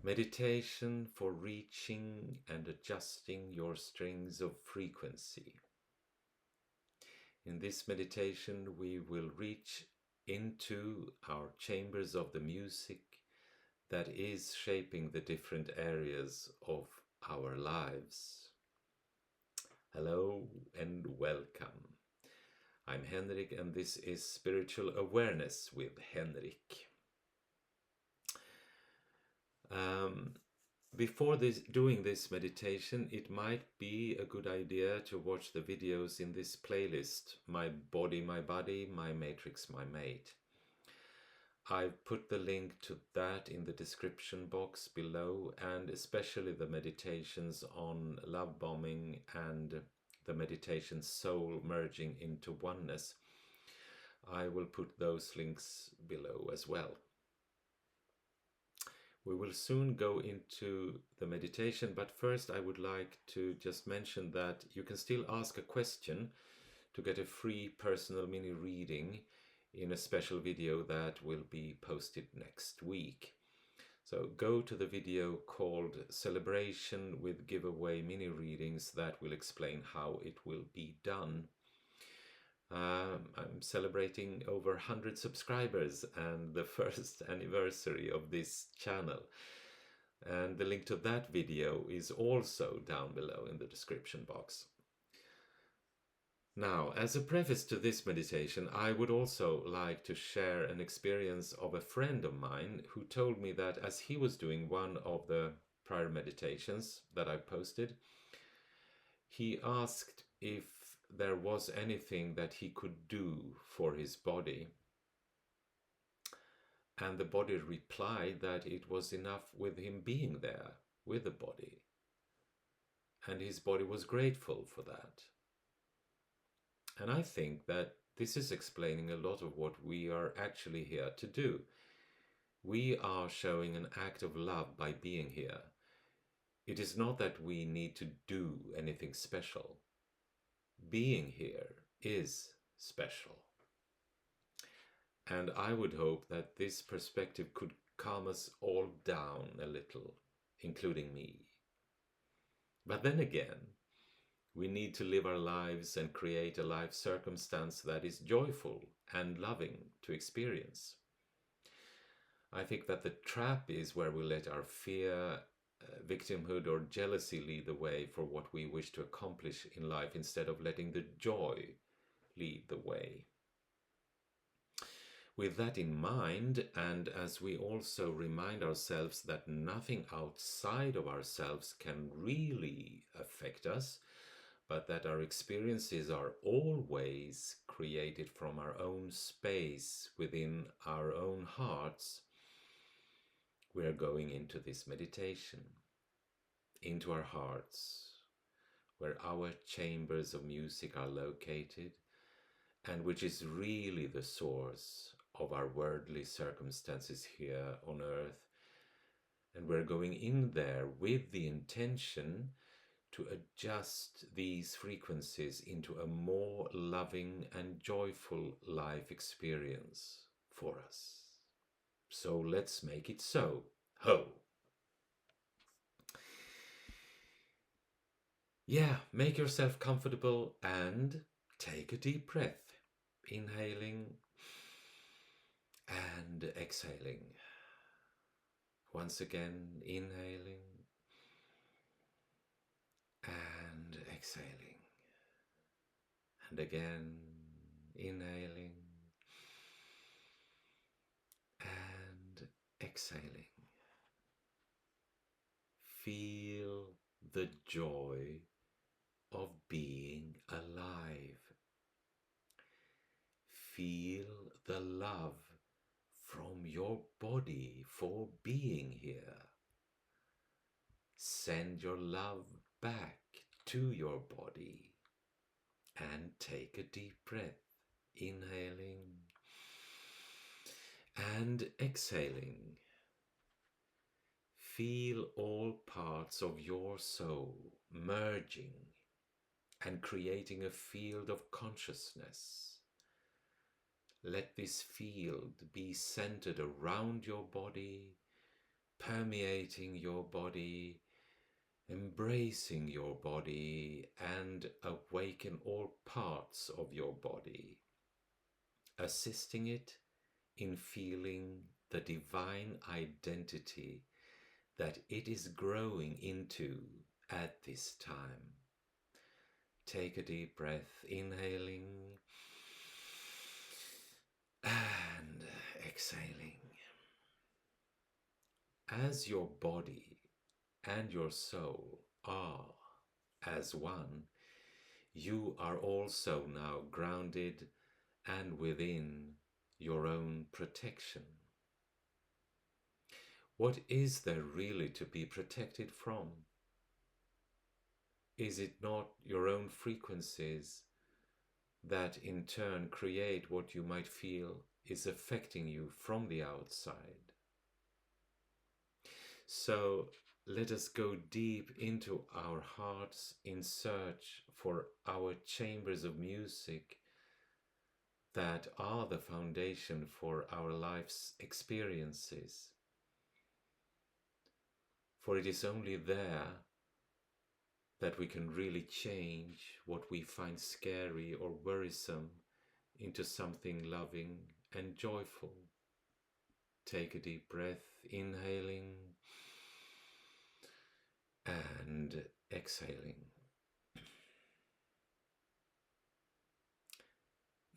Meditation for reaching and adjusting your strings of frequency. In this meditation, we will reach into our chambers of the music that is shaping the different areas of our lives. Hello and welcome. I'm Henrik, and this is Spiritual Awareness with Henrik. Before doing this meditation, it might be a good idea to watch the videos in this playlist, My Body, My Body, My Matrix, My Mate. I've put the link to that in the description box below, and especially the meditations on love bombing and the meditation soul merging into oneness. I will put those links below as well. We will soon go into the meditation, but first I would like to just mention that you can still ask a question to get a free personal mini reading in a special video that will be posted next week. So go to the video called Celebration with Giveaway Mini Readings that will explain how it will be done. I'm celebrating over 100 subscribers and the first anniversary of this channel. And the link to that video is also down below in the description box. Now, as a preface to this meditation, I would also like to share an experience of a friend of mine who told me that as he was doing one of the prior meditations that I posted, he asked if there was anything that he could do for his body. And the body replied that it was enough with him being there with the body. And his body was grateful for that. And I think that this is explaining a lot of what we are actually here to do. We are showing an act of love by being here. It is not that we need to do anything special. Being here is special. And I would hope that this perspective could calm us all down a little, including me. But then again, we need to live our lives and create a life circumstance that is joyful and loving to experience. I think that the trap is where we let our fear, victimhood or jealousy lead the way for what we wish to accomplish in life instead of letting the joy lead the way. With that in mind, and as we also remind ourselves that nothing outside of ourselves can really affect us, but that our experiences are always created from our own space within our own hearts, we are going into this meditation, into our hearts, where our chambers of music are located, and which is really the source of our worldly circumstances here on earth. And we're going in there with the intention to adjust these frequencies into a more loving and joyful life experience for us. So let's make it so. Ho! Yeah, make yourself comfortable and take a deep breath. Inhaling and exhaling. Once again, inhaling and exhaling. And again, inhaling and exhaling. Feel the joy of being alive. Feel the love from your body for being here. Send your love back to your body and take a deep breath, inhaling and exhaling. Feel all parts of your soul merging and creating a field of consciousness. Let this field be centered around your body permeating your body, embracing your body, and awaken all parts of your body, assisting it in feeling the divine identity that it is growing into at this time. Take a deep breath, inhaling and exhaling. As your body and your soul are as one, you are also now grounded and within your own protection. What is there really to be protected from? Is it not your own frequencies that in turn create what you might feel is affecting you from the outside? So let us go deep into our hearts in search for our chambers of music that are the foundation for our life's experiences. For it is only there that we can really change what we find scary or worrisome into something loving and joyful. Take a deep breath, inhaling and exhaling.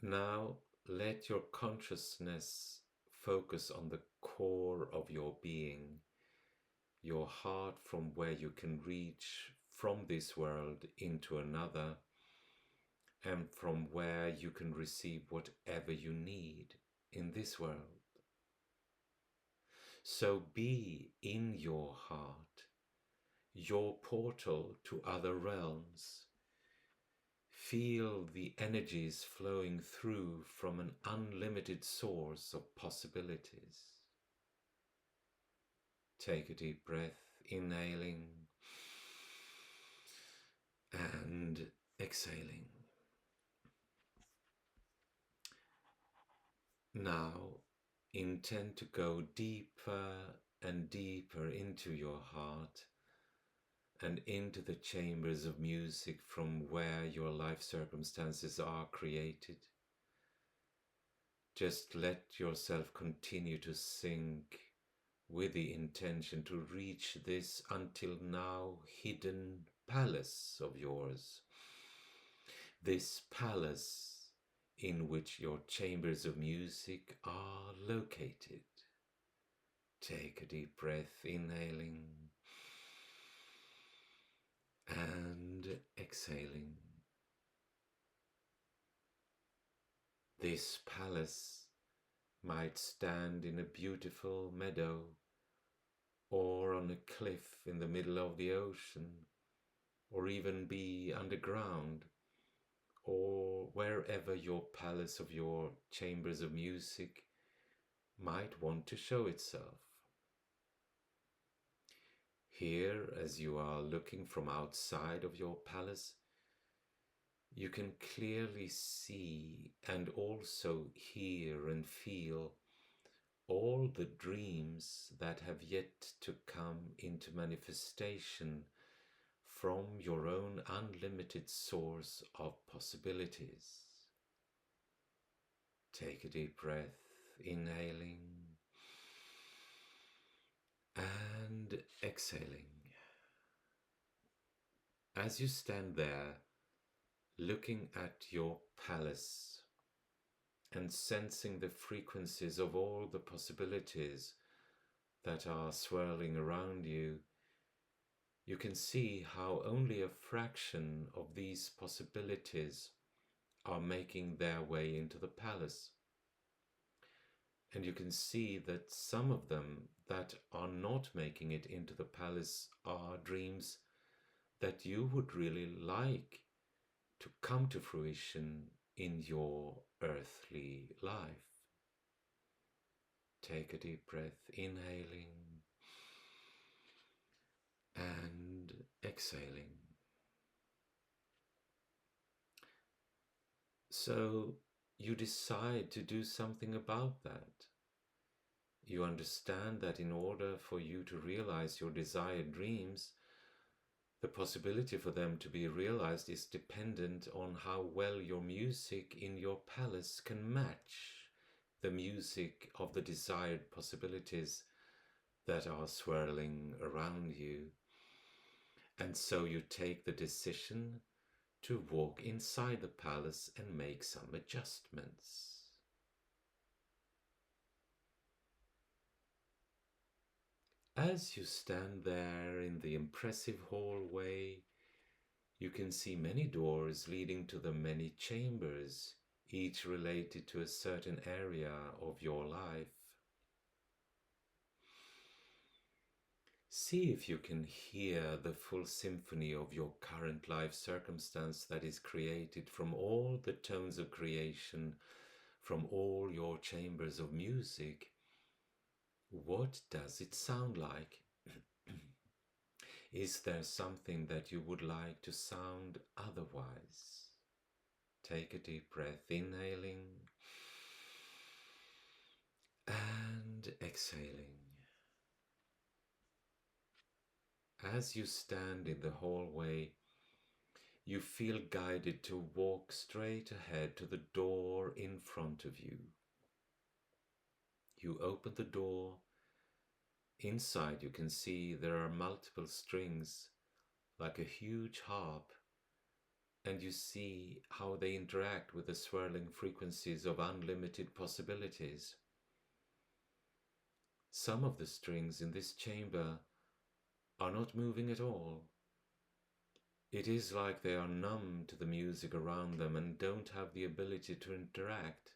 Now let your consciousness focus on the core of your being, your heart, from where you can reach from this world into another, and from where you can receive whatever you need in this world. So be in your heart, your portal to other realms. Feel the energies flowing through from an unlimited source of possibilities. Take a deep breath, inhaling and exhaling. Now intend to go deeper and deeper into your heart and into the chambers of music from where your life circumstances are created. Just let yourself continue to sink with the intention to reach this until now hidden palace of yours. This palace in which your chambers of music are located. Take a deep breath, inhaling and exhaling. This palace might stand in a beautiful meadow or on a cliff in the middle of the ocean, or even be underground, or wherever your palace of your chambers of music might want to show itself. Here, as you are looking from outside of your palace, you can clearly see and also hear and feel all the dreams that have yet to come into manifestation from your own unlimited source of possibilities. Take a deep breath, inhaling and exhaling. As you stand there, looking at your palace and sensing the frequencies of all the possibilities that are swirling around you, you can see how only a fraction of these possibilities are making their way into the palace. And you can see that some of them that are not making it into the palace are dreams that you would really like to come to fruition in your earthly life. Take a deep breath, inhaling and exhaling. So you decide to do something about that. you understand that in order for you to realize your desired dreams, the possibility for them to be realized is dependent on how well your music in your palace can match the music of the desired possibilities that are swirling around you. And so you take the decision to walk inside the palace and make some adjustments. As you stand there in the impressive hallway, you can see many doors leading to the many chambers, each related to a certain area of your life. See if you can hear the full symphony of your current life circumstance that is created from all the tones of creation, from all your chambers of music. What does it sound like? Is there something that you would like to sound otherwise? Take a deep breath, inhaling and exhaling. As you stand in the hallway, you feel guided to walk straight ahead to the door in front of you. You open the door. Inside you can see there are multiple strings, like a huge harp, and you see how they interact with the swirling frequencies of unlimited possibilities. Some of the strings in this chamber are not moving at all. It is like they are numb to the music around them and don't have the ability to interact.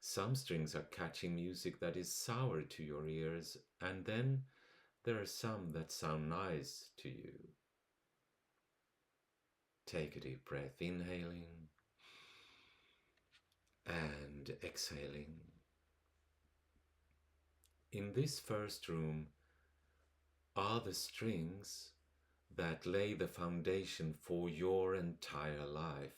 Some strings are catching music that is sour to your ears, and then there are some that sound nice to you. Take a deep breath, inhaling and exhaling. In this first room are the strings that lay the foundation for your entire life.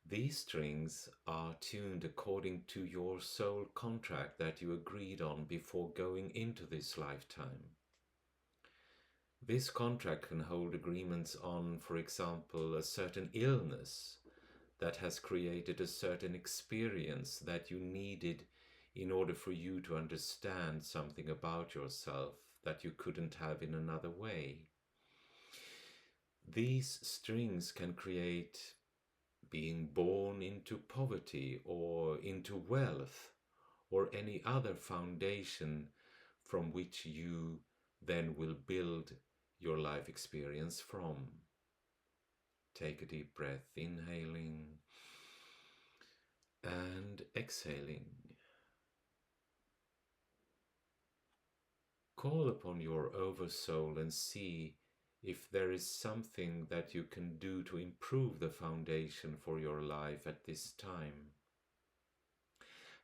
These strings are tuned according to your soul contract that you agreed on before going into this lifetime. This contract can hold agreements on, for example, a certain illness that has created a certain experience that you needed in order for you to understand something about yourself that you couldn't have in another way. These strings can create being born into poverty or into wealth or any other foundation from which you then will build your life experience from. Take a deep breath, inhaling and exhaling. Call upon your oversoul and see if there is something that you can do to improve the foundation for your life at this time.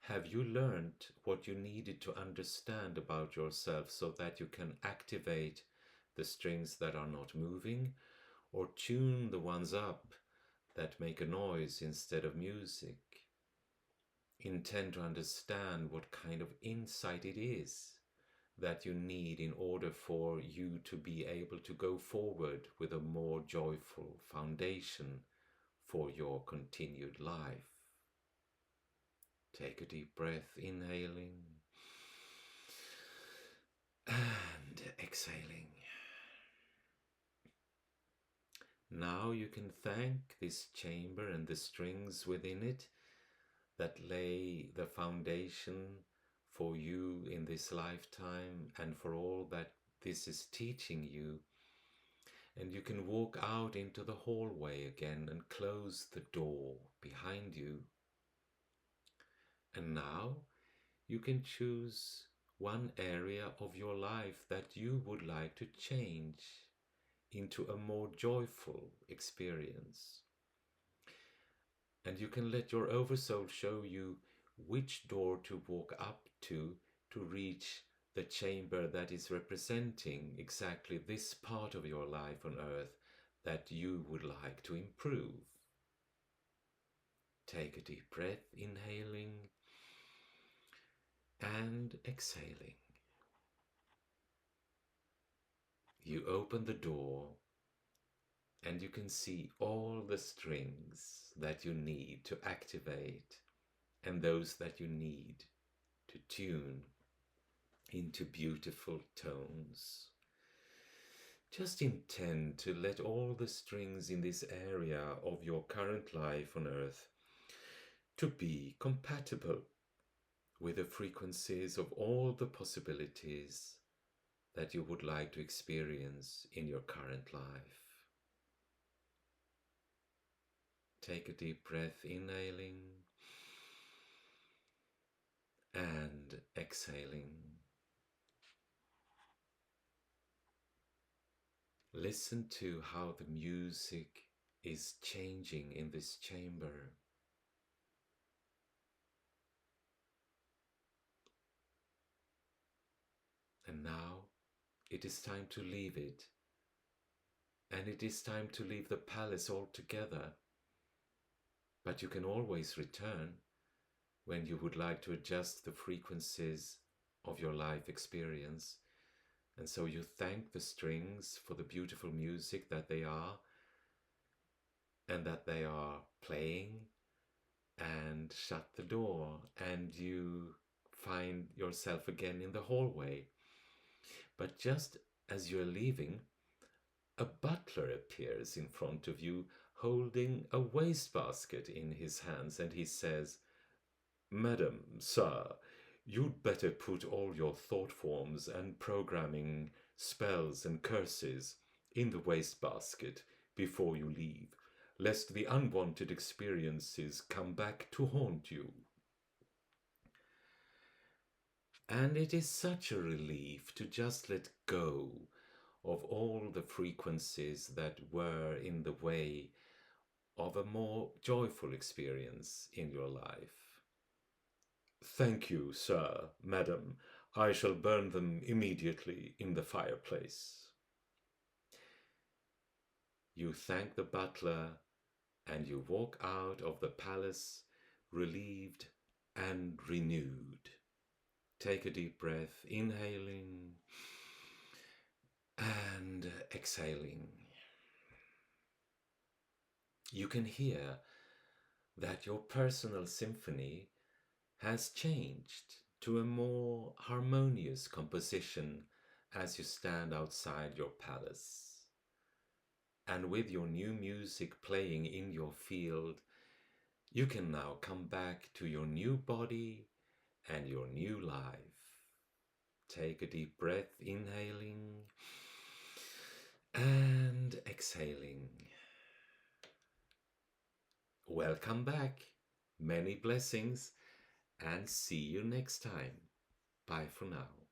Have you learned what you needed to understand about yourself so that you can activate the strings that are not moving, or tune the ones up that make a noise instead of music? Intend to understand what kind of insight it is that you need in order for you to be able to go forward with a more joyful foundation for your continued life. Take a deep breath, inhaling and exhaling. Now you can thank this chamber and the strings within it that lay the foundation for you in this lifetime and for all that this is teaching you. And you can walk out into the hallway again and close the door behind you. And now you can choose one area of your life that you would like to change into a more joyful experience. And you can let your oversoul show you which door to walk up to reach the chamber that is representing exactly this part of your life on earth that you would like to improve. Take a deep breath, inhaling and exhaling. You open the door and you can see all the strings that you need to activate and those that you need to tune into beautiful tones. Just intend to let all the strings in this area of your current life on earth to be compatible with the frequencies of all the possibilities that you would like to experience in your current life. Take a deep breath, inhaling and exhaling. Listen to how the music is changing in this chamber. And now it is time to leave it. And it is time to leave the palace altogether. But you can always return when you would like to adjust the frequencies of your life experience. And so you thank the strings for the beautiful music that they are and that they are playing, and shut the door, and you find yourself again in the hallway. But just as you're leaving, a butler appears in front of you holding a wastebasket in his hands, and he says, "Madam, sir, you'd better put all your thought forms and programming, spells and curses in the wastebasket before you leave, lest the unwanted experiences come back to haunt you." And it is such a relief to just let go of all the frequencies that were in the way of a more joyful experience in your life. "Thank you, sir, madam. I shall burn them immediately in the fireplace." You thank the butler and you walk out of the palace relieved and renewed. Take a deep breath, inhaling and exhaling. You can hear that your personal symphony has changed to a more harmonious composition as you stand outside your palace. And with your new music playing in your field, you can now come back to your new body and your new life. Take a deep breath, inhaling and exhaling. Welcome back. Many blessings and see you next time. Bye for now.